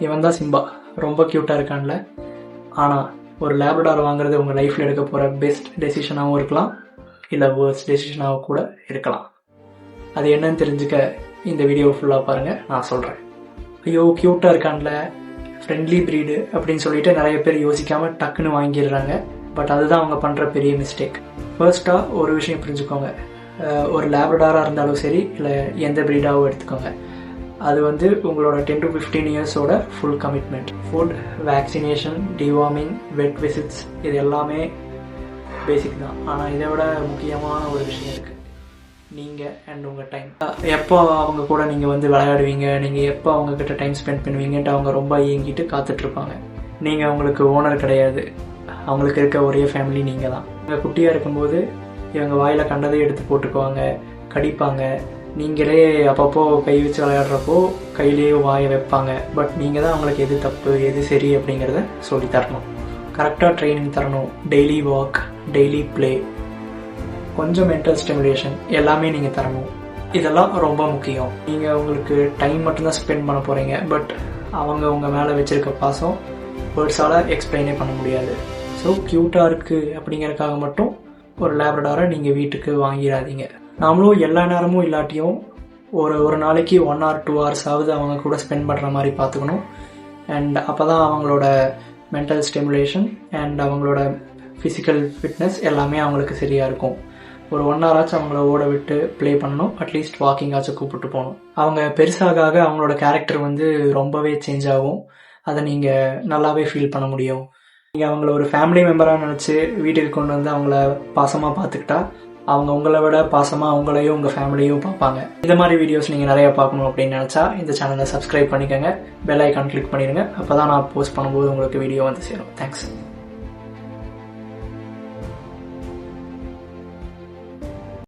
இவன் தான் சிம்பா, ரொம்ப க்யூட்டாக இருக்கான்ல. ஆனால் ஒரு லேப்ரடார் வாங்குறது உங்கள் லைஃப்பில் எடுக்க போகிற பெஸ்ட் டெசிஷனாகவும் இருக்கலாம், இல்லை வேர்ஸ்ட் டெசிஷனாகவும் கூட இருக்கலாம். அது என்னன்னு தெரிஞ்சுக்க இந்த வீடியோ ஃபுல்லாக பாருங்கள், நான் சொல்கிறேன். ஐயோ க்யூட்டாக இருக்கான்ல, ஃப்ரெண்ட்லி ப்ரீடு அப்படின்னு சொல்லிட்டு நிறைய பேர் யோசிக்காமல் டக்குன்னு வாங்கிடுறாங்க. பட் அதுதான் அவங்க பண்ணுற பெரிய மிஸ்டேக். ஃபர்ஸ்ட்டாக ஒரு விஷயம் புரிஞ்சுக்கோங்க, ஒரு லேப்ரடாராக இருந்தாலும் சரி, இல்லை எந்த ப்ரீடாகவும் எடுத்துக்கோங்க, அது வந்து உங்களோட 10 to 15 இயர்ஸோட full commitment. Food, vaccination, deworming, vet visits, இது எல்லாமே பேசிக் தான். ஆனால் இதை விட முக்கியமான ஒரு விஷயம் இருக்குது, நீங்கள் அண்ட் உங்கள் டைம். எப்போ அவங்க கூட நீங்கள் வந்து விளையாடுவீங்க, நீங்கள் எப்போ அவங்கக்கிட்ட டைம் ஸ்பெண்ட் பண்ணுவீங்கன்ட்டு அவங்க ரொம்ப ஏங்கிட்டு காத்துட்ருப்பாங்க. நீங்கள் அவங்களுக்கு ஓனர் கிடையாது, அவங்களுக்கு இருக்க ஒரே ஃபேமிலி நீங்கள் தான். நீங்கள் குட்டியாக இருக்கும்போது இவங்க வாயில் கண்டதை எடுத்து போட்டுக்குவாங்க, கடிப்பாங்க. நீங்களே அப்பப்போ கை வச்சு விளையாடுறப்போ கையிலேயே வாயை வைப்பாங்க. பட் நீங்கள் தான் அவங்களுக்கு எது தப்பு எது சரி அப்படிங்கிறத சொல்லி தரணும். கரெக்டாக ட்ரைனிங் தரணும். டெய்லி வாக், டெய்லி ப்ளே, கொஞ்சம் மென்டல் ஸ்டிமுலேஷன் எல்லாமே நீங்கள் தரணும். இதெல்லாம் ரொம்ப முக்கியம். நீங்கள் உங்களுக்கு டைம் மட்டும்தான் ஸ்பெண்ட் பண்ண போகிறீங்க, பட் அவங்க உங்கள் மேலே வச்சுருக்க பாசம் வேர்ட்ஸால் எக்ஸ்பிளைனே பண்ண முடியாது. ஸோ க்யூட்டாக இருக்குது அப்படிங்கிறதுக்காக மட்டும் ஒரு லேப்ரடாரை நீங்கள் வீட்டுக்கு வாங்கிடாதீங்க. நாமளும் எல்லா நேரமும் இல்லாட்டியும் ஒரு நாளைக்கு 1 or 2 hours ஆகுது அவங்க கூட ஸ்பெண்ட் பண்ணுற மாதிரி பார்த்துக்கணும். அண்ட் அப்போ தான் அவங்களோட மென்டல் ஸ்டிமுலேஷன் அண்ட் அவங்களோட ஃபிசிக்கல் ஃபிட்னஸ் எல்லாமே அவங்களுக்கு சரியாக இருக்கும். ஒரு 1 hour ஆச்சும் அவங்கள ஓட விட்டு ப்ளே பண்ணணும், அட்லீஸ்ட் வாக்கிங் ஆச்சும் கூப்பிட்டு போகணும். அவங்க பெருசாக அவங்களோட கேரக்டர் வந்து ரொம்பவே சேஞ்ச் ஆகும். அதை நீங்கள் நல்லாவே ஃபீல் பண்ண முடியும். நீங்கள் அவங்கள ஒரு ஃபேமிலி மெம்பராக நினச்சி வீட்டுக்கு கொண்டு வந்து அவங்கள பாசமாக பார்த்துக்கிட்டா அவங்க உங்களை விட பாசமாக உங்களையும் உங்கள் ஃபேமிலியும் பார்ப்பாங்க. இந்த மாதிரி வீடியோஸ் நீங்கள் நிறையா பார்க்கணும் அப்படின்னு நினச்சா இந்த சேனலை சப்ஸ்கிரைப் பண்ணிக்கோங்க, பெல் ஐக்கான் கிளிக் பண்ணிடுங்க. அப்போ தான் நான் போஸ்ட் பண்ணும்போது உங்களுக்கு வீடியோ வந்து சேரும். தேங்க்ஸ்.